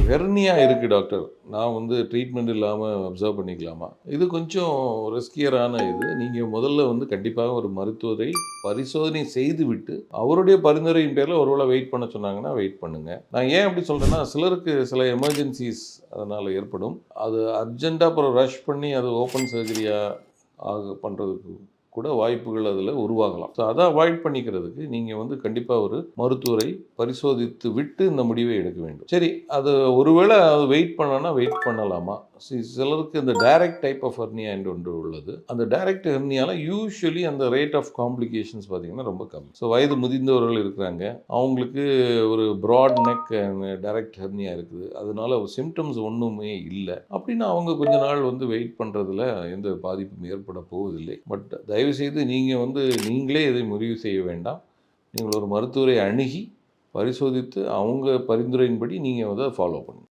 Hernia இருக்குது doctor, நான் வந்து ட்ரீட்மெண்ட் இல்லாமல் அப்சர்வ் பண்ணிக்கலாமா? இது கொஞ்சம் ரிஸ்கியரான இது. நீங்கள் முதல்ல வந்து கண்டிப்பாக ஒரு மருத்துவரை பரிசோதனை செய்துவிட்டு அவருடைய பரிந்துரையின் பேரில் ஒருவேளை வெயிட் பண்ண சொன்னாங்கன்னா வெயிட் பண்ணுங்க. நான் ஏன் அப்படி சொல்கிறேன்னா, சிலருக்கு சில எமர்ஜென்சிஸ் அதனால் ஏற்படும். அது அர்ஜென்ட்டாக அப்புறம் ரஷ் பண்ணி அது ஓப்பன் சர்ஜரியாக பண்ணுறதுக்கு கூட வாய்ப்புகள் அதில் உருவாகலாம். ஸோ அதை அவாய்ட் பண்ணிக்கிறதுக்கு நீங்கள் வந்து கண்டிப்பாக ஒரு மருத்துவரை பரிசோதித்து விட்டு இந்த முடிவை எடுக்க வேண்டும். சரி, அது ஒருவேளை அது வெயிட் பண்ணனா வெயிட் பண்ணலாமா? சிலருக்கு இந்த டைரக்ட் டைப் ஆஃப் ஹெர்னியா என்று ஒன்று உள்ளது. அந்த டைரக்ட் ஹெர்னியால யூசுவலி அந்த ரேட் ஆஃப் காம்ப்ளிகேஷன்ஸ் பார்த்தீங்கன்னா ரொம்ப கம்மி. ஸோ வயது முதிர்ந்தவர்கள் இருக்கிறாங்க, அவங்களுக்கு ஒரு ப்ராட் நெக் டைரக்ட் ஹெர்னியா இருக்குது, அதனால சிம்டம்ஸ் ஒன்றுமே இல்லை அப்படின்னா அவங்க கொஞ்ச நாள் வந்து வெயிட் பண்ணுறதுல எந்த பாதிப்பும் ஏற்பட போவதில்லை. பட் தயவுசெய்து நீங்கள் வந்து நீங்களே இதை முடிவு செய்ய வேண்டாம். நீங்கள் ஒரு மருத்துவரை அணுகி பரிசோதித்து அவங்க பரிந்துரையின்படி நீங்கள் வந்து ஃபாலோ பண்ணுங்கள்.